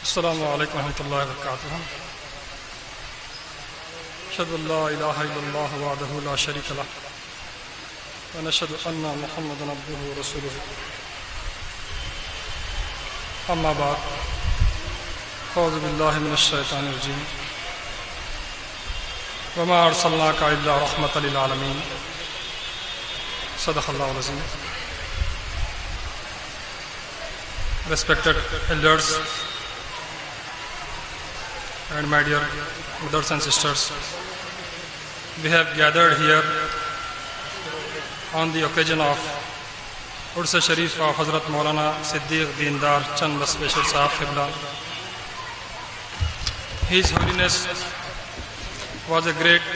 السلام علیکم ورحمۃ اللہ وبرکاتہ. اشہد ان لا الہ الا اللہ وحدہ لا شریک لہ ونشہد ان محمدا عبدہ ورسولہ. اما بعد اعوذ باللہ من الشیطان الرجیم. وما ارسلناک الا رحمۃ للعالمین. صدق اللہ العظیم. Respected elders and my dear brothers and sisters, we have gathered here on the occasion of Urs Sharif of Hazrat Maulana Siddiq Deendar Chand Basveshwar Sahab Qibla. His Holiness was a great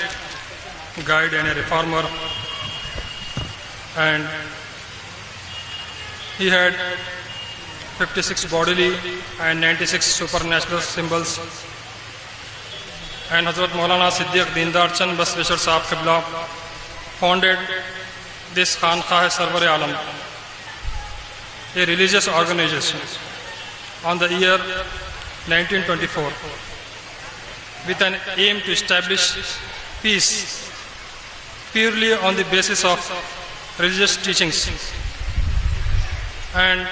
guide and a reformer, and he had 56 bodily and 96 supernatural symbols. And Hazrat Maulana Siddiq Deendar Chand Basveshwar Sahab Qibla founded this Khanqah Sarwar Alam, a religious organization, on the year 1924 with an aim to establish peace purely on the basis of religious teachings. And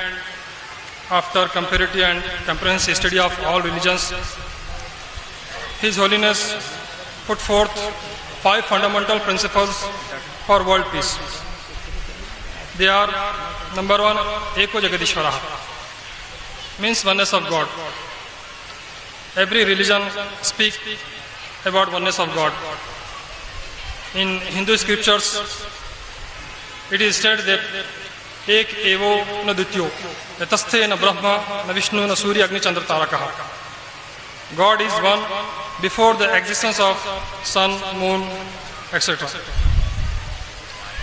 after comparative and comprehensive study of all religions, His Holiness put forth 5 fundamental principles for world peace. They are, number 1, Eko Jagadishwaraha, means oneness of God. Every religion speaks about oneness of God. In Hindu scriptures, it is said that ایک ایوو نہ دتیو یتستھے نہ برہما نہ وشنو نہ سوریہ Agni Chandra تارکہ. God is one before the existence of sun, moon, etc.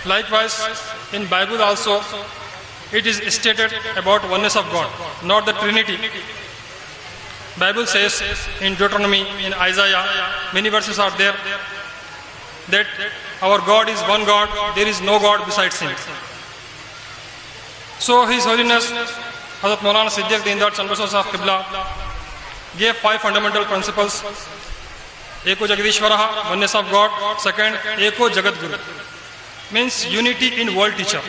Likewise, in Bible also, it is stated about oneness of God, not the Trinity. Bible says in Deuteronomy, in Isaiah, many verses are there that our God is one God, there is no God besides Him. So His Holiness Hazrat Maulana Siddiq Deendar Chand Basveshwar Sahab Qibla gave 5 fundamental principles. Eko Jagadishwaraha, oneness of God. Second, Eko Jagadguru, means unity in world teacher,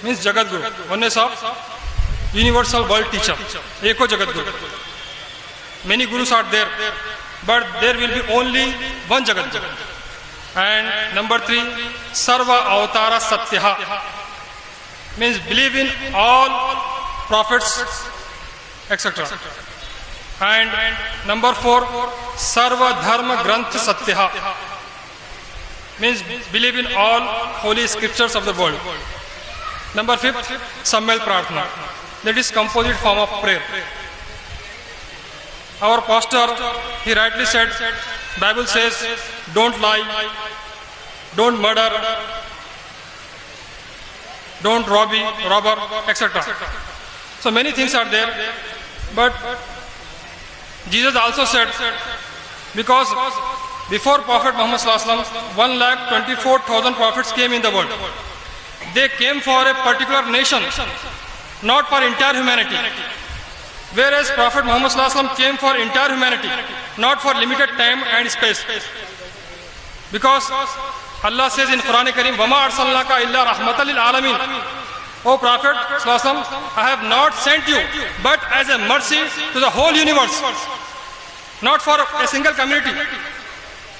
means Jagadguru, oneness of universal world teacher, Eko Jagadguru. Many gurus are there, but there will be only one Jagadguru. And number 3, Sarva Avatara Satyaha, means believe in all prophets, etc. And number 4, Sarva Dharma Granth Satyaha, means believe in all holy scriptures of the world. Number 5, Sammel Prarthana, that is composite form of prayer. Our pastor, he rightly said, Bible says, don't lie, don't murder, don't robber, etc. So many things are there, but Jesus also said, because before Prophet Muhammad Sallallahu Alaihi Wasallam, 1,24,000 prophets came in the world. They came for a particular nation, not for entire humanity. Whereas Prophet Muhammad Sallallahu Alaihi Wasallam came for entire humanity, not for limited time and space. Because Allah says in Quran Kareem, وَمَا أَرْسَلْنَاكَ إِلَّا رَحْمَةً لِلْعَالَمِينَ. O Prophet Sallallahu Alaihi Wasallam, I have not sent you but as a mercy to the whole universe, not for a single community.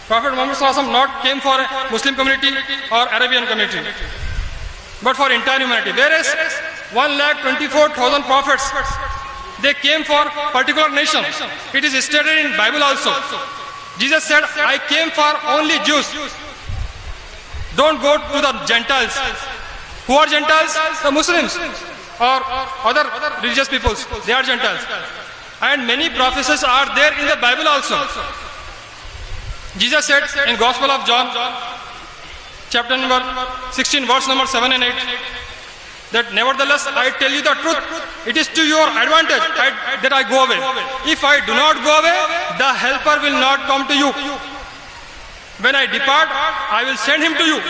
Prophet Muhammad Sallallahu Alaihi Wasallam not came for a Muslim community or Arabian community, but for entire humanity. Whereas 1,24,000 prophets, they came for particular nation. It is stated in Bible also. Jesus said, I came for only Jews. Don't go to the Gentiles. Who are Gentiles? The Muslims or other religious peoples. They are Gentiles. And many prophecies are there in the Bible also. Jesus said in Gospel of John, chapter number 16, verse number 7 and 8, that nevertheless I tell you the truth, it is to your advantage that I go away. If I do not go away, the helper will not come to you. When I depart, I will send him to you.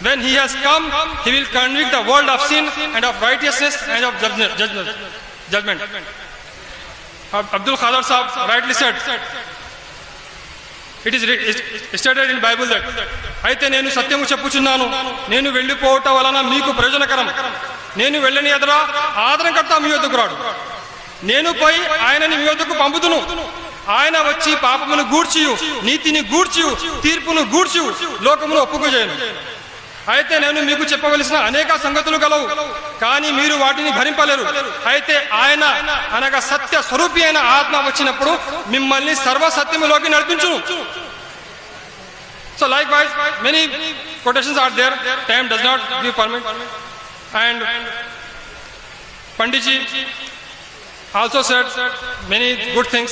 When he has come, he will convict the world of sin and of righteousness and of judgment. Abdul Qadir Sahab rightly said, it is stated in Bible that అయితే నేను సత్యము చెప్పుచున్నాను, నేను వెళ్ళిపోవటం వలన మీకు ప్రయోజనకరం, నేను వెళ్ళని ఎదురా ఆదరణకర్త మీ యొద్దకు రాడు, నేను పోయి ఆయనని మీ యొద్దకు పంపుదును, ఆయన వచ్చి పాపమును గూర్చియు నీతిని గూర్చియు తీర్పును గూర్చియు లోకమును ఒప్పుకోజేయను. అయితే నేను మీకు చెప్పవలసిన అనేక సంగతులు గలవు, కానీ మీరు వాటిని భరింపలేరు. అయితే ఆయన అనగా సత్య స్వరూపి అయిన ఆత్మ వచ్చినప్పుడు మిమ్మల్ని సర్వసత్యములోకి నడిపించును. So likewise, many quotations are there. Time does not give permit. And Pandit ji also said many good things.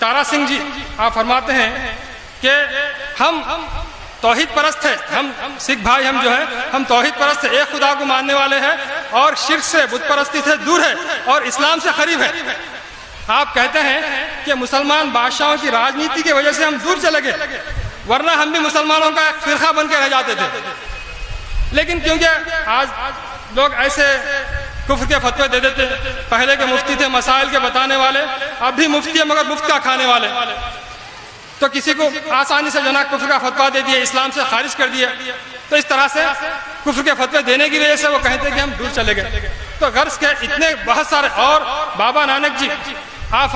تارا سنگھ جی آپ فرماتے ہیں کہ ہم توحید پرست ہے، ہم سکھ بھائی ہم جو ہے ہم توحید پرست ہے، ایک خدا کو ماننے والے ہیں اور شرک سے بت پرستی سے دور ہے اور اسلام سے قریب ہے۔ آپ کہتے ہیں کہ مسلمان بادشاہوں کی راجنیتی کی وجہ سے ہم دور چلے گئے، ورنہ ہم بھی مسلمانوں کا ایک فرقہ بن کے رہ جاتے تھے، لیکن کیونکہ آج لوگ ایسے کفر کے فتوے دے دیتے، پہلے کے مفتی تھے مسائل کے بتانے والے، اب بھی مفتی ہے مگر مفت کا کھانے والے، تو کسی کو آسانی سے جناب کفر کا فتویٰ دے دیا، اسلام سے خارج کر دیا، تو اس طرح سے کفر کے فتوے دینے کی وجہ سے وہ کہتے ہیں کہ ہم دور چلے گئے۔ تو غرض کے اتنے بہت سارے، اور بابا نانک جی آپ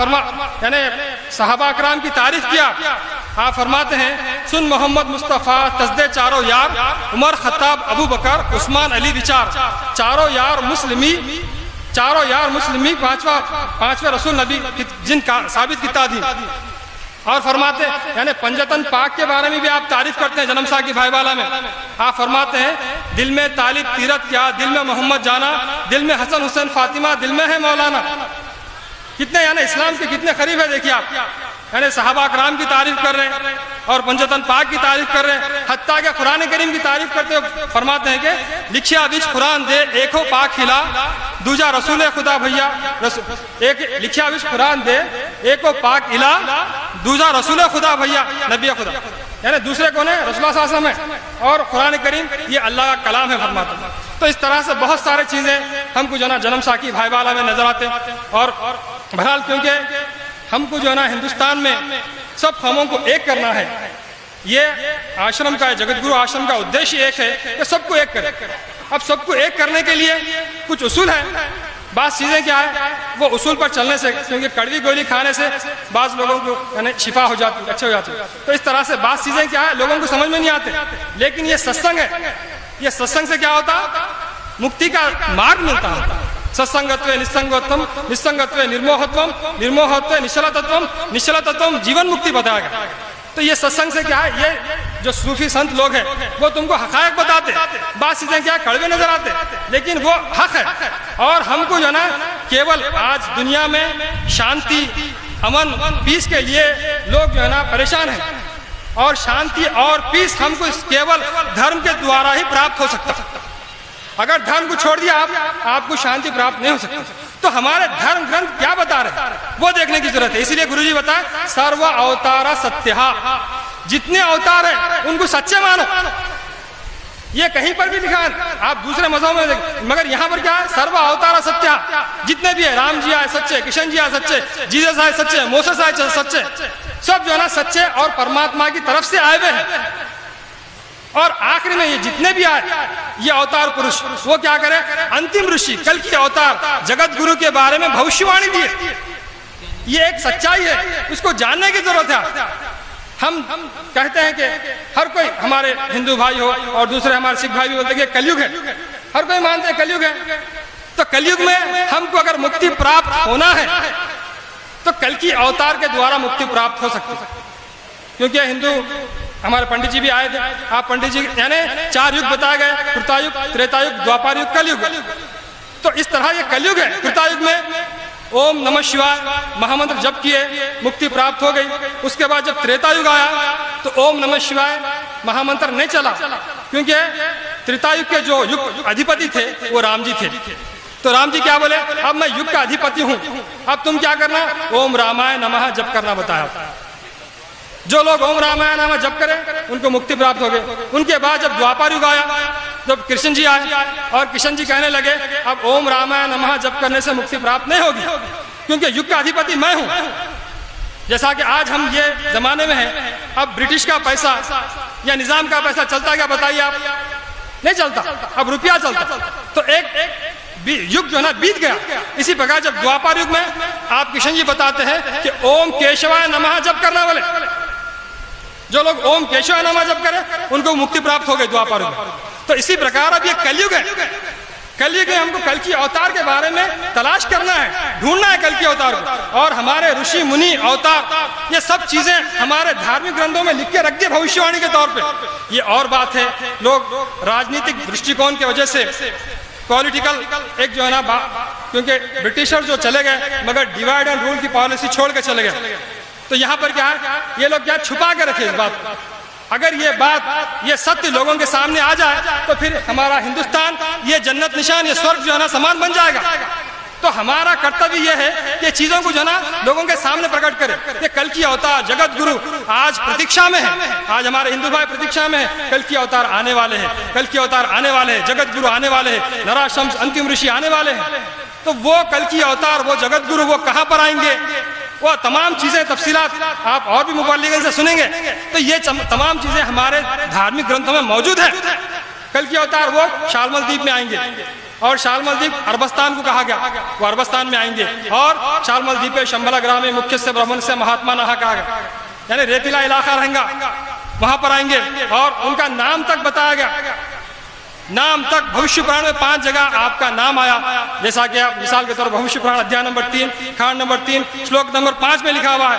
یعنی صحابہ اکرام کی تعریف کیا، آپ فرماتے ہیں سن محمد مصطفیٰ تزدے چاروں یار، عمر خطاب ابو بکر عثمان علی وچار، چاروں یار مسلمی پانچویں رسول نبی جن کا ثابت کتا دی۔ اور فرماتے یعنی پنجتن پاک کے بارے میں بھی آپ تعریف کرتے ہیں جنم سا کی بھائی والا میں، آپ فرماتے ہیں دل میں طالب تیرت کیا، دل میں محمد جانا، دل میں حسن حسین فاطمہ، دل میں ہے مولانا۔ کتنے یعنی اسلام کے کتنے قریب ہے، دیکھیے آپ یعنی صحابہ اکرام کی تعریف کر رہے ہیں اور پنجتن پاک کی تعریف کر رہے ہیں، حتیٰ کہ قرآن کریم کی تعریف کرتے ہوئے فرماتے ہیں کہ لکھیا بچ قرآن دے ایکو پاک کھلا، دوجا رسول خدا بھیا، ایک لکھیا بچ قرآن دے ایکو پاک الہ، دوجا رسول خدا بھیا نبی خدا، یعنی دوسرے کون ہے؟ رسول اللہ صلی اللہ علیہ وسلم ہے، اور قرآن کریم یہ اللہ کا کلام ہے فرماتے ہیں۔ تو اس طرح سے بہت سارے چیزیں ہم کو جو ہے نا جنم ساکی بھائی والا میں نظر آتے ہیں، اور بہرحال کیونکہ ہم کو جو ہے نا ہندوستان میں سب قوموں کو ایک کرنا ہے، یہ آشرم کا جگت گرو آشرم کا ادیش ایک ہے کہ سب کو ایک کرے۔ اب سب کو ایک کرنے کے لیے کچھ اصول ہیں، بعض چیزیں کیا ہے وہ اصول پر چلنے سے، کیونکہ کڑوی گولی کھانے سے بعض لوگوں کو یعنی شفا ہو جاتی، اچھے ہو جاتے، تو اس طرح سے بعض چیزیں کیا ہے لوگوں کو سمجھ میں نہیں آتے، لیکن یہ ستسنگ ہے، یہ ستسنگ سے کیا ہوتا مکتی کا مارگ ملتا ہے۔ ستسنگتوے نسنگتوم، نسنگتوے نرموہتوم، نرموہتوے نشلتتوم، نشلتتوم جیون مکتی بتایا گیا۔ تو یہ ستسنگ سے کیا ہے، یہ جو صوفی سنت لوگ ہیں وہ تم کو حقائق بتاتے، بعض چیزیں کیا کڑوے نظر آتے لیکن وہ حق ہے، اور ہم کو جو ہے نا کیول آج دنیا میں شانتی، امن، پیس کے لیے لوگ جو ہے نا پریشان ہیں، اور شانتی اور پیس ہم کو کیول دھرم کے دوارا ہی پراپت ہو سکتا ہے۔ اگر دھرم کو چھوڑ دیا آپ کو شانتی پراپت نہیں ہو سکتی۔ تو ہمارے دھرم گرنتھ کیا بتا رہے ہیں وہ دیکھنے کی ضرورت ہے، اسی لیے گرو جی بتائیں سرو اوتارا ستیہ، جتنے اوتار ہیں ان کو سچے مانو۔ یہ کہیں پر بھی لکھا ہے، آپ دوسرے مذہبوں میں دیکھیں، مگر یہاں پر کیا ہے سرو اوتارا ستیہ، جتنے بھی ہیں رام جی آئے سچے، کشن جی آئے سچے، جیزس آئے سچے، موسیس آئے سچے، سب جو ہے نا سچے اور پرماتما کی طرف سے آئے ہوئے ہیں۔ اور آخری میں یہ جتنے بھی آئے یہ اوتار پروش وہ کیا کرے، انتم رشی کل کی اوتار جگت گرو کے بارے میں بھوشیوانی دیے، یہ ایک سچائی ہے، اس کو جاننے کی ضرورت ہے۔ ہم کہتے ہیں کہ ہر کوئی ہمارے ہندو بھائی ہو اور دوسرے ہمارے سکھ بھائی بھی بولتے ہیں کہ کلیوگ ہے، ہر کوئی مانتے ہیں کلیوگ ہے، تو کلیوگ میں ہم کو اگر مکتی پراپت ہونا ہے تو کل کی اوتار کے دوارا مکتی پراپت ہو سکتی ہے، کیونکہ ہندو ہمارے پنڈت جی بھی آئے تھے، آپ پنڈت جی یعنی 4 یگ بتائے گئے، کرتا یگ، تریتا یگ، دوپار یگ، کل یگ، تو اس طرح یہ کل یگ ہے۔ کرتا یگ میں اوم نمہ شیوائے مہامنتر جپ کیے مکتی پراپت ہو گئی، اس کے بعد جب تریتا یگ آیا تو اوم نمہ شیوائے مہامنتر نہیں چلا، کیونکہ تریتا یگ کے جو یگ ادھیپتی تھے وہ رام جی تھے، تو رام جی کیا بولے اب میں یگ کا ادھیپتی ہوں، اب تم کیا کرنا اوم رامائے نمہ جپ کرنا بتایا۔ جو لوگ اوم رامائے نمہ جپ کریں ان کو مکتی پراپت ہو گئے۔ ان کے بعد جب دوپار یگ آیا، جب کرشن جی آئے اور کرشن جی کہنے لگے اب اوم رامائے نمہ جپ کرنے سے مکتی پراپت نہیں ہوگی، کیونکہ یگ کا ادھیپتی میں ہوں۔ جیسا کہ آج ہم یہ زمانے میں ہیں، اب برٹش کا پیسہ یا نظام کا پیسہ چلتا کیا بتائیے آپ، نہیں چلتا، اب روپیہ چلتا، تو ایک یگ جو ہے نا بیت گیا۔ اسی پرکار جب دوپار یگ میں آپ کرشن جی بتاتے ہیں کہ اوم کیشوائے نمہ جپ کرنا والے، جو لوگ اوم کیشوائے نمہ جپ کریں ان کو مکتی پراپت ہو گئی دوپار یگ میں۔ تو اسی پرکار اب یہ کل یگ ہے، کل یگ ہم کو کل کی اوتار کے بارے میں تلاش کرنا ہے، ڈھونڈنا ہے کل کی اوتار کو، اور ہمارے رشی منی اوتار یہ سب چیزیں ہمارے دھارمک گرنتھوں میں لکھ کے رکھ دی بھوشیوانی کے طور پہ۔ یہ اور بات ہے، لوگ راجنیتک درشٹیکون کی وجہ سے پولیٹیکل ایک جو ہے نا، کیونکہ برٹشر جو چلے گئے مگر ڈیوائڈ اینڈ رول کی پالیسی چھوڑ کے چلے گئے، تو یہاں پر کیا ہے، یہ لوگ کیا چھپا کے رکھے اس بات کو. اگر یہ بات، یہ ستیہ لوگوں کے سامنے آ جائے تو پھر ہمارا ہندوستان یہ جنت نشان، یہ سورگ جو ہے نا سامان بن جائے گا. تو ہمارا کرتویہ یہ ہے کہ چیزوں کو جو ہے نا لوگوں کے سامنے پرکٹ کرے. یہ کل کی اوتار جگت گرو آج پرتیکشا میں ہے، آج ہمارے ہندو بھائی پرتیکشا میں ہے. کل کی اوتار آنے والے ہیں، کل کی اوتار آنے والے ہیں، جگت گرو آنے والے ہیں، نرا شمس انتم رشی آنے والے ہیں. تو وہ کل کی اوتار، وہ جگت گرو، وہ کہاں پر آئیں گے، وہ تمام چیزیں تفصیلات آپ اور بھی مبلغین سے سنیں گے. تو یہ تمام چیزیں ہمارے دھارمک گرنتھوں میں موجود ہیں. کل کی اوتار وہ شالمل دیپ میں آئیں گے، اور شالمل دیپ عربستان کو کہا گیا، وہ عربستان میں آئیں گے. اور شالمل دیپ شمبلا گرام مکھیہ سے برہمن سے مہاتما نہا کہا گیا، یعنی ریتیلا علاقہ رہیں گا، وہاں پر آئیں گے. اور ان کا نام تک بتایا گیا، نام تک بھوشیہ پران میں 5 جگہ آپ کا نام آیا. جیسا کہ آپ مثال کے طور پر بھوشیہ پران ادھیائے نمبر 3 کھانڈ نمبر 3 شلوک نمبر 5 میں لکھا ہوا ہے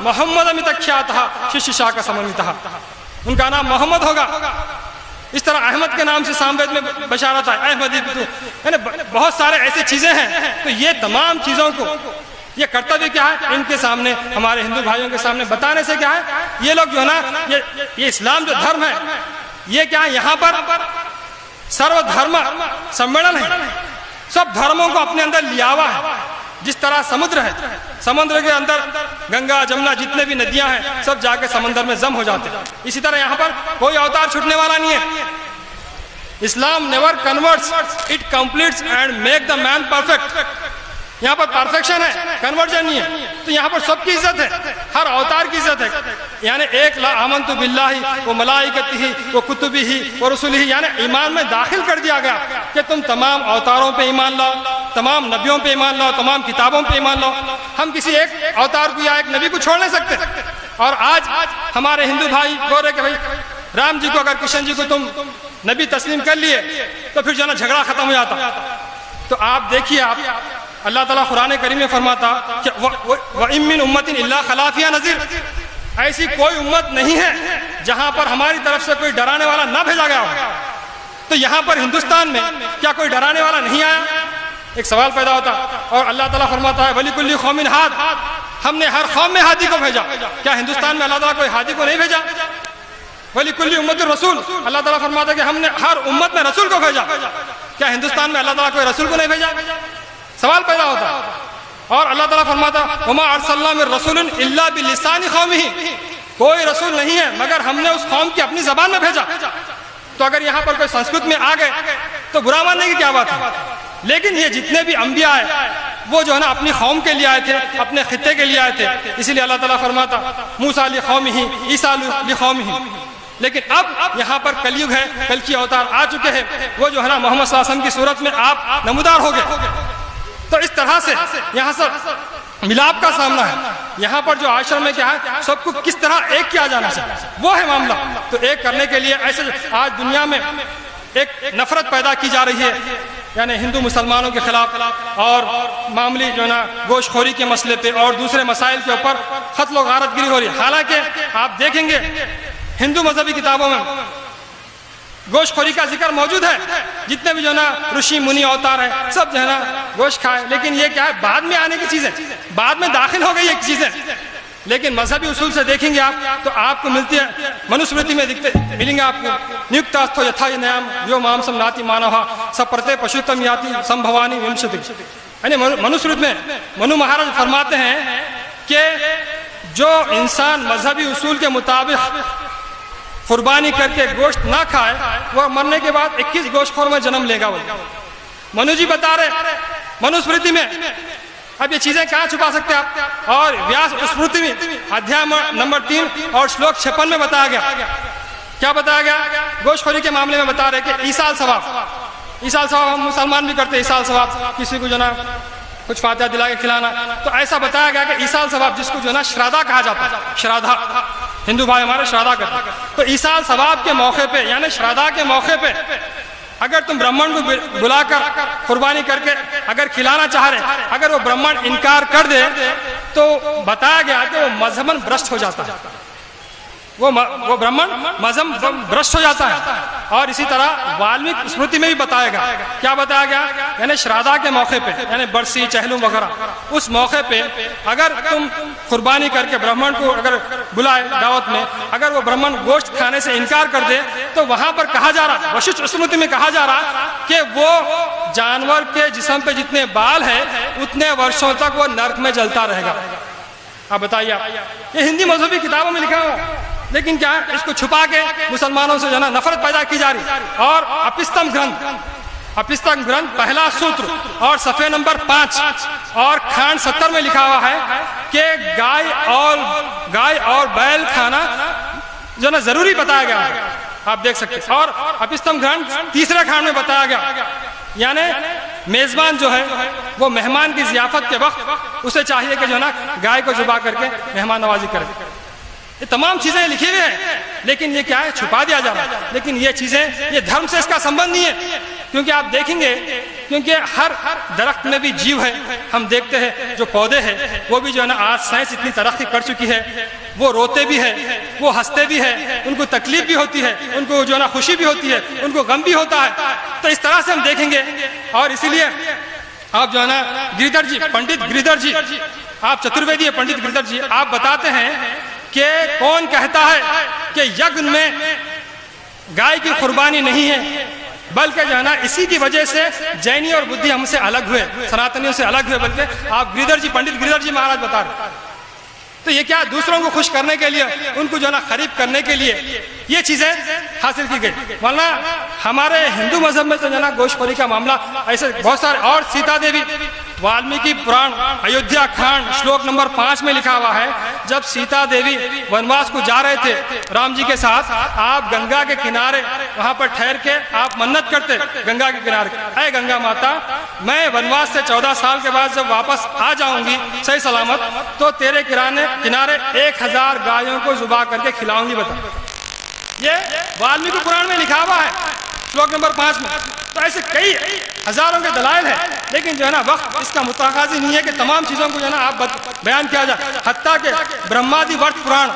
محمد امیتکھیاتہ شششاکا سمنوتہ. ان کا نام محمد ہوگا. اس طرح احمد کے نام سے ساموید میں بشارت ہے، احمدی، یعنی بہت سارے ایسی چیزیں ہیں. تو یہ تمام چیزوں کو، یہ کرتویہ کیا ہے، ان کے سامنے، ہمارے ہندو بھائیوں کے سامنے بتانے سے کیا ہے، یہ لوگ جو ہے نا، یہ اسلام جو دھرم ہے، یہ کیا ہے، یہاں پر سرو دھرم سمیلن ہے. سب دھرموں کو اپنے اندر لیا ہوا ہے. جس طرح سمندر ہے، سمندر کے اندر گنگا جمنا جتنے بھی ندیاں ہیں سب جا کے سمندر میں ضم ہو جاتے ہیں. اسی طرح یہاں پر کوئی اوتار چھوٹنے والا نہیں ہے. Islam never converts, it completes and make the man perfect. یہاں پر پرفیکشن ہے، کنورجن نہیں ہے. تو یہاں پر سب کی عزت ہے، ہر اوتار کی عزت ہے. یعنی ایک لا آمنت باللہ و ملائکتہ و کتبہ و رسلہ، یعنی ایمان میں داخل کر دیا گیا کہ تم تمام اوتاروں پہ ایمان لاؤ، تمام نبیوں پہ ایمان لاؤ، تمام کتابوں پہ ایمان لاؤ. ہم کسی ایک اوتار کو یا ایک نبی کو چھوڑ نہیں سکتے. اور آج ہمارے ہندو بھائی بول رہے کہ بھائی رام جی کو، اگر کرشن جی کو تم نبی تسلیم کر لیے تو پھر جو ہے نا جھگڑا ختم ہو جاتا. تو آپ دیکھیے، آپ اللہ تعالیٰ قرآن کریم میں فرماتا کہ وَإِن مِّنْ أُمَّةٍ إِلَّا خَلَا فِيهَا نَذِيرٌ، ایسی کوئی امت نہیں ہے جہاں پر ہماری طرف سے کوئی ڈرانے والا نہ بھیجا گیا ہو. تو یہاں پر ہندوستان میں کیا کوئی ڈرانے والا نہیں آیا؟ ایک سوال پیدا ہوتا. اور اللہ تعالیٰ فرماتا ہے وَلِكُلِّ قَوْمٍ ہاد، ہم نے ہر قوم میں ہادی کو بھیجا. کیا ہندوستان میں اللہ تعالیٰ کوئی ہادی کو نہیں بھیجا؟ وَلِكُلِّ أُمَّةٍ رسول، اللہ تعالیٰ فرماتا ہے کہ ہم نے ہر امت میں رسول کو بھیجا. کیا ہندوستان میں اللہ تعالیٰ کوئی رسول کو نہیں بھیجا؟ سوال پیدا ہوتا. اور اللہ تعالیٰ فرماتا وَمَا أَرْسَلْنَا مِن رَّسُولٍ إِلَّا بِلِسَانِ قَوْمِهِ، کوئی رسول نہیں ہے مگر ہم نے اس قوم کی اپنی زبان میں بھیجا. تو اگر یہاں پر کوئی سنسکرت میں آ گئے تو برا ماننے کی کیا بات ہے. لیکن یہ جتنے بھی انبیاء ہیں وہ جو ہے نا اپنی قوم کے لیے آئے تھے، اپنے خطے کے لیے آئے تھے. اسی لیے اللہ تعالیٰ فرماتا موسیٰ لِقَوْمِهِ عیسیٰ لِقَوْمِهِ. لیکن اب یہاں پر کلیوگ ہے، کل کی اوتار آ چکے ہیں، وہ جو ہے نا محمد صلی اللہ علیہ وسلم کی صورت میں آپ نمودار ہو گئے. تو اس طرح سے یہاں سے ملاپ کا سامنا ہے. یہاں پر جو آشرم میں کیا ہے، سب کو کس طرح ایک کیا جانا چاہیے، وہ ہے معاملہ. تو ایک کرنے کے لیے ایسے آج دنیا میں ایک نفرت پیدا کی جا رہی ہے، یعنی ہندو مسلمانوں کے خلاف، اور معاملی جو ہے نا گوشت خوری کے مسئلے پہ اور دوسرے مسائل کے اوپر قتل و غارت گری ہو رہی ہے. حالانکہ آپ دیکھیں گے ہندو مذہبی کتابوں میں گوشت خوری کا ذکر موجود ہے. جتنے بھی جو ہے نا رشی منی اوتار ہیں سب جو ہے نا گوشت کھائے. لیکن یہ کیا ہے، بعد میں آنے کی چیزیں، بعد میں داخل ہو گئی یہ چیزیں. لیکن مذہبی اصول سے دیکھیں گے آپ تو آپ کو ملتی ہے، منوسمرتی میں ملیں گے آپ کو نیوکتاستھو یتھا نیام یو مامسم ناتی مانوہا سپرتے پشوتم یاتی سمبھوانی ومشتی. یعنی منوسمرت میں منو مہاراج فرماتے ہیں کہ جو انسان مذہبی اصول کے مطابق قربانی کر کے گوشت نہ کھائے وہ مرنے کے بعد 21 گوشت خور میں جنم لے گا. منو جی بتا رہے منوسمرتی میں. اب یہ چیزیں کہاں چھپا سکتے آپ. اور ویاس اسمرتی میں ادھیائے نمبر 3 اور شلوک 56 میں بتایا گیا. کیا بتایا گیا؟ گوشت خوری کے معاملے میں بتا رہے کہ ایصال ثواب، ایصال ثواب ہم مسلمان بھی کرتے ہیں. ایصال ثواب کسی کو جو نا کچھ فاتحہ دلا کے کھلانا. تو ایسا بتایا گیا کہ ایصال ثواب جس کو جو نا شرادھا کہا جاتا ہے، شرادھا ہندو بھائی ہمارے شرادھا کرتے ہیں. تو ایصال ثواب کے موقع پہ یعنی شرادھا کے موقع پہ اگر تم برہمن کو بلا کر قربانی کر کے اگر کھلانا چاہ رہے، اگر وہ برہمن انکار کر دے تو بتایا گیا کہ وہ مذہباً بھرشٹ ہو جاتا ہے. وہ برہمن مذہب بھرشٹ ہو جاتا ہے. اور اسی طرح والمیک اسمرتی میں بھی بتایا گیا. کیا بتایا گیا؟ یعنی شرادھا کے موقع پہ، یعنی برسی چہلم وغیرہ، اس موقع پہ اگر تم قربانی کر کے برہمن کو اگر بلائے دعوت میں، اگر وہ برہمن گوشت کھانے سے انکار کر دے تو وہاں پر کہا جا رہا، وششٹھ اسمرتی میں کہا جا رہا کہ وہ جانور کے جسم پہ جتنے بال ہیں اتنے ورشوں تک وہ نرک میں جلتا رہے گا. آپ بتائیے، یہ ہندی مذہبی کتابوں میں لکھا ہوا، لیکن کیا اس کو چھپا کے مسلمانوں سے جو ہے نا نفرت پیدا کی جا رہی. اور اپستم گرنتھ پہلا سوتر اور صفحے نمبر 5 اور کھانڈ 70 میں لکھا ہوا ہے کہ گائے اور بیل کھانا جو ہے نا ضروری بتایا گیا ہے. آپ دیکھ سکتے ہیں. اور اپستم گرنتھ تیسرے کھانڈ میں بتایا گیا، یعنی میزبان جو ہے وہ مہمان کی ضیافت کے وقت اسے چاہیے کہ جو ہے نا گائے کو ذبح کر کے مہمان نوازی کرے. یہ تمام چیزیں لکھی ہوئی ہیں، لیکن یہ کیا ہے؟ چھپا دیا جا رہا ہے. لیکن یہ چیزیں، یہ دھرم سے اس کا سمبند نہیں ہے، کیونکہ آپ دیکھیں گے کیونکہ ہر درخت میں بھی جیو ہے. ہم دیکھتے ہیں جو پودے ہیں وہ بھی جو ہے نا آج سائنس اتنی ترقی کر چکی ہے، وہ روتے بھی ہے، وہ ہنستے بھی ہے، ان کو تکلیف بھی ہوتی ہے، ان کو جو ہے نا خوشی بھی ہوتی ہے، ان کو غم بھی ہوتا ہے. تو اس طرح سے ہم دیکھیں گے. اور اسی لیے آپ جو ہے نا گریدھر جی، پنڈت گریدھر جی، آپ چترویدی پنڈت گریدھر جی، آپ بتاتے ہیں کہ کون کہتا ہے کہ یگن میں گائے کی قربانی نہیں ہے، بلکہ جو ہے نا اسی کی وجہ سے جینی اور بدھی ہم سے الگ ہوئے، سناتنیوں سے الگ ہوئے. بلکہ آپ گریدھر جی، پنڈت گریدھر جی مہاراج بتا رہے. تو یہ کیا دوسروں کو خوش کرنے کے لیے، ان کو جو ہے نا قریب کرنے کے لیے یہ چیزیں حاصل کی گئی. ورنہ ہمارے ہندو مذہب میں تو جو ہے نا گوشت خوری کا معاملہ ایسے بہت سارے. اور سیتا دیوی، والمیکی پران ایودھیا کھانڈ شلوک نمبر 5 میں لکھا ہوا ہے، جب سیتا دیوی ونواس کو جا رہے تھے رام جی کے ساتھ، آپ گنگا کے کنارے وہاں پر ٹھہر کے آپ منت کرتے گنگا کے کنارے، اے گنگا ماتا، میں ونواس سے 14 سال کے بعد جب واپس آ جاؤں گی صحیح سلامت تو تیرے کنارے 1000 گایوں کو ذبح کر کے کھلاؤں گی. بتا، یہ والمیکی پران میں لکھا ہوا ہے شلوک نمبر 5 میں. تو ایسے کئی ہزاروں کے دلائل ہیں، لیکن جو ہے نا وقت اس کا متقاضی نہیں ہے کہ تمام چیزوں کو جو ہے نا آپ بیان کیا جائے. حتیٰ کہ برہمادی ورت پران،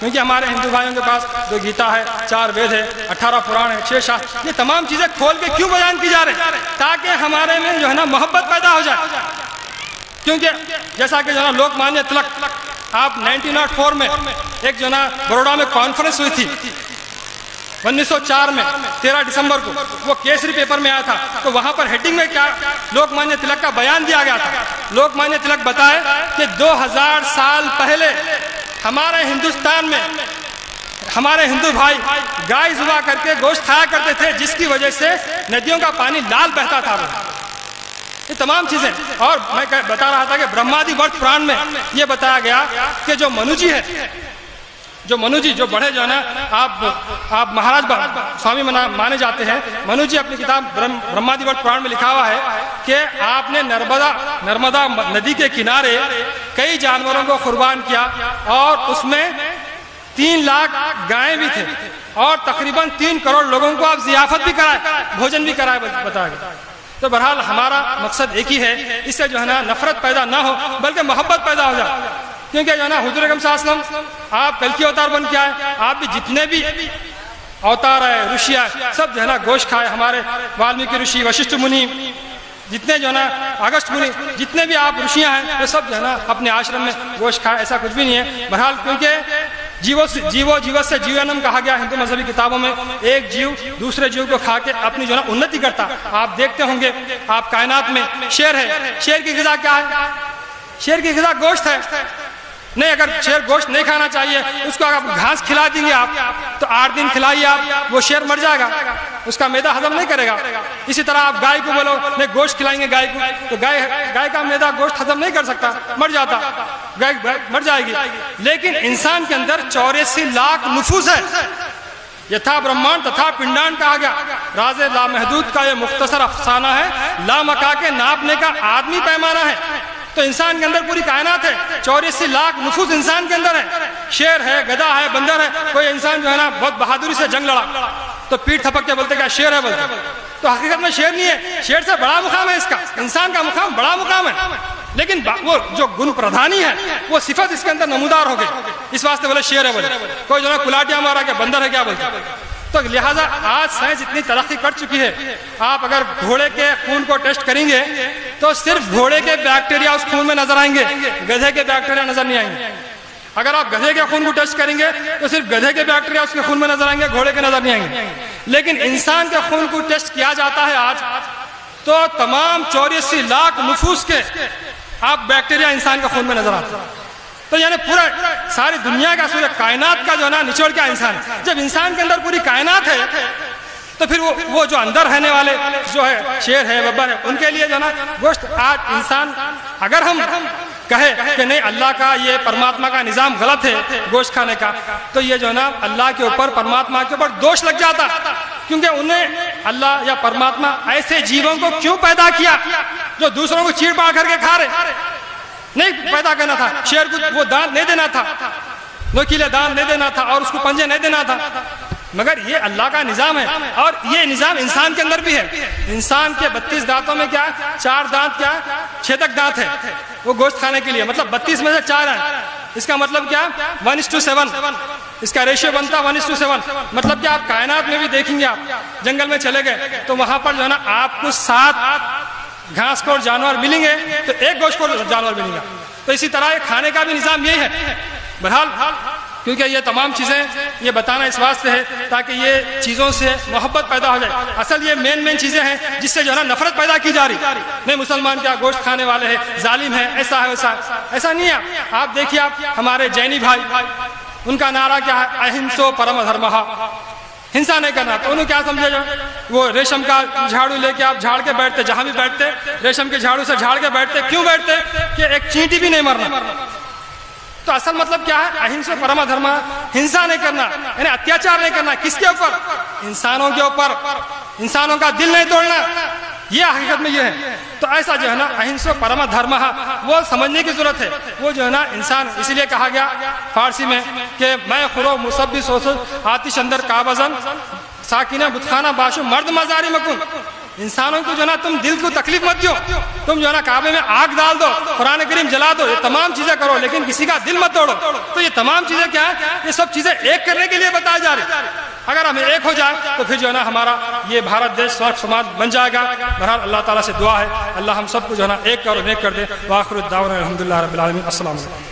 کیونکہ ہمارے ہندو بھائیوں کے پاس جو گیتا ہے، 4 وید ہے، 18 پران ہے، 6 شاستر، یہ تمام چیزیں کھول کے کیوں بیان کی جا رہی؟ تاکہ ہمارے میں جو ہے نا محبت پیدا ہو جائے. کیونکہ جیسا کہ جو ہے نا لوک مانیہ تلک، آپ 1904 میں ایک جو ہے نا بروڈا میں کانفرنس ہوئی تھی 1904 میں 13 دسمبر کو، وہ کیسری پیپر میں آیا تھا. تو وہاں پر ہیڈنگ میں کیا لوک مانیہ تلک کا بیان دیا گیا تھا. لوک مانیہ تلک بتائے کہ 2000 سال پہلے ہمارے ہندوستان میں ہمارے ہندو بھائی گائے ذبح کر کے گوشت کھایا کرتے تھے، جس کی وجہ سے ندیوں کا پانی لال بہتا تھا. یہ تمام چیزیں. اور میں بتا رہا تھا کہ برہمادی ورت پران میں یہ بتایا گیا کہ جو منو جی ہے، جو بڑے جو ہے نا آپ مہاراج سوامی مانے جاتے ہیں، منو جی اپنی کتاب برہمادی ورت پران میں لکھا ہوا ہے کہ آپ نے نرمدا ندی کے کنارے کئی جانوروں کو قربان کیا، اور اس میں 3 لاکھ گائیں بھی تھے، اور تقریباً 3 کروڑ لوگوں کو آپ ضیافت بھی کرائے، بھوجن بھی کرائے، بتایا گیا. تو بہرحال ہمارا مقصد ایک ہی ہے، اس سے جو ہے نا نفرت پیدا نہ ہو بلکہ محبت پیدا ہو جائے. کیونکہ جو ہے نا حضور اکرم صلی اللہ علیہ وسلم آپ کلکی اوتار بن کے آئے، آپ بھی جتنے بھی اوتار ہے، رشی ہے، سب جو ہے نا گوشت کھائے. ہمارے والمیکی رشی، وششٹھ منی، جتنے جو ہے نا اگست منی، جتنے بھی آپ رشیاں ہیں وہ سب جو ہے نا اپنے آشرم میں گوشت کھائے. ایسا کچھ بھی نہیں ہے. بہرحال کیونکہ جیوت سے جیونم کہا گیا ہندو مذہبی کتابوں میں، ایک جیو دوسرے جیو کو کھا کے اپنی جو ہے نا انتی کرتا. آپ دیکھتے ہوں گے آپ کائنات میں شیر ہے، شیر کی غذا کیا ہے؟ شیر کی غذا گوشت ہے. نہیں، اگر شیر گوشت نہیں کھانا چاہیے، اس کو اگر گھاس کھلا دیں گے آپ تو 8 دن کھلائیے آپ، وہ شیر مر جائے گا، اس کا معدہ ہضم نہیں کرے گا. اسی طرح آپ گائے کو بولو نہیں گوشت کھلائیں گے گائے کو، تو گائے کا معدہ گوشت ہضم نہیں کر سکتا، مر جاتا، گائے مر جائے گی. لیکن انسان کے اندر 84 لاکھ نفوس ہے. یتھا برہمان تتھا پنڈان کہا گیا. راز لامحدود کا یہ مختصر افسانہ ہے، لامکا کے ناپنے کا آدمی پیمانہ ہے. تو انسان کے اندر پوری کائنات ہے، 84 لاکھ نفوس انسان کے اندر ہے. شیر ہے، گدھا ہے، بندر ہے. کوئی انسان جو ہے نا بہت بہادری سے جنگ لڑا تو پیٹھ تھپک کے بولتے کیا شیر ہے بولتے، تو حقیقت میں شیر نہیں ہے. شیر سے بڑا مقام ہے اس کا، انسان کا مقام بڑا مقام ہے. لیکن وہ جو گن پردھانی ہے وہ صفت اس کے اندر نمودار ہو گئی، اس واسطے بولے شیر ہے بولے. کوئی جو ہے کلاٹیاں مارا کہ بندر ہے کیا بولتے. تو لہٰذا آج سائنس اتنی ترقی کر چکی ہے، آپ اگر گھوڑے کے خون کو ٹیسٹ کریں گے تو صرف گھوڑے کے بیکٹیریا اس خون میں نظر آئیں گے، گدھے کے بیکٹیریا نظر نہیں آئیں گے۔ اگر آپ گدھے کے خون کو ٹیسٹ کریں گے تو صرف گدھے کے بیکٹیریا اس کے خون میں نظر آئیں گے، گھوڑے کے نظر نہیں آئیں گے۔ لیکن انسان کے خون کو ٹیسٹ کیا جاتا ہے آج تو تمام 84 لاکھ نفوس کے آپ بیکٹیریا انسان کے خون میں نظر آتے ہیں۔ تو یعنی پورا ساری دنیا کا سورہ کائنات کا جو ہے نا نچوڑ کیا انسان ہے۔ جب انسان کے اندر پوری کائنات ہے تو پھر وہ جو اندر رہنے والے جو ہے شیر ہے ببر ہے ان کے لیے جو ہے نا گوشت، آج انسان اگر ہم کہے کہ نہیں اللہ کا یہ پرماتما کا نظام غلط ہے گوشت کھانے کا، تو یہ جو ہے نا اللہ کے اوپر پرماتما کے اوپر دوش لگ جاتا، کیونکہ انہیں اللہ یا پرماتما ایسے جیووں کو کیوں پیدا کیا جو دوسروں کو چیڑ پاڑ کر کے کھا رہے؟ نہیں پیدا کرنا تھا، شیر کو وہ دانت نہیں دینا تھا، نوکیلے دانت نہیں دینا تھا اور اس کو پنجے نہیں دینا تھا، مگر یہ اللہ کا نظام ہے۔ اور یہ نظام انسان کے اندر بھی ہے۔ انسان کے 32 دانتوں میں کیا 4 دانت کیا چھیدک دانت ہے وہ گوشت کھانے کے لیے، مطلب 32 میں سے 4 ہیں۔ اس کا مطلب کیا 1:7 اس کا ریشیو بنتا 1:7۔ مطلب کہ آپ کائنات میں بھی دیکھیں گے، آپ جنگل میں چلے گئے تو وہاں پر جو ہے نا آپ کو 7 گھاس خور جانور ملیں گے تو 1 گوشت خور جانور ملیں گا۔ تو اسی طرح یہ کھانے کا بھی نظام یہی ہے۔ بہرحال کیونکہ یہ تمام چیزیں یہ بتانا اس واسطے ہے تاکہ یہ چیزوں سے محبت پیدا ہو جائے۔ اصل یہ مین چیزیں ہیں جس سے جو ہے نا نفرت پیدا کی جا رہی، نہیں مسلمان کیا گوشت کھانے والے ہیں، ظالم ہیں، ایسا ہے ویسا، ایسا نہیں ہے۔ آپ دیکھیے، آپ ہمارے جینی بھائی ان کا نعرہ کیا ہے؟ اہنسو پرم دھرمہ، ہنسا نہیں کرنا۔ تو انہوں کیا سمجھے، جو وہ ریشم کا جھاڑو لے کے آپ جھاڑ کے بیٹھتے، جہاں بھی بیٹھتے ریشم کے جھاڑو سے جھاڑ کے بیٹھتے، کیوں بیٹھتے؟ کہ ایک چینٹی بھی نہیں مرنا۔ تو اصل مطلب کیا ہے؟ اہنسا پرما دھرما، ہنسا نہیں کرنا، یعنی اتیاچار نہیں کرنا۔ کس کے اوپر؟ انسانوں کے اوپر، انسانوں کا دل نہیں توڑنا، یہ حقیقت میں یہ ہے۔ تو ایسا جو ہے نا اہنسا پرما دھرما وہ سمجھنے کی ضرورت ہے۔ وہ جو ہے نا انسان، اسی لیے کہا گیا فارسی میں کہ میں خرو مصبی سوسو آتش اندر کابزن ساکینہ بتخانہ باشو مرد مزاری مکن۔ انسانوں کو جو ہے نا تم دل کو تکلیف مت دو، تم جو ہے نا کعبے میں آگ ڈال دو، قرآن کریم جلا دو، یہ تمام چیزیں کرو، لیکن کسی کا دل مت توڑو۔ تو یہ تمام چیزیں کیا ہیں؟ یہ سب چیزیں ایک کرنے کے لیے بتائی جا رہی۔ اگر ہم ایک ہو جائیں تو پھر جو ہے نا ہمارا یہ بھارت دیش سرکھ سماج بن جائے گا۔ بہرحال اللہ تعالیٰ سے دعا ہے اللہ ہم سب کو جو ہے نا ایک کر دے۔ وآخر الدعوانا الحمدللہ رب العالمین۔ السلام علیکم۔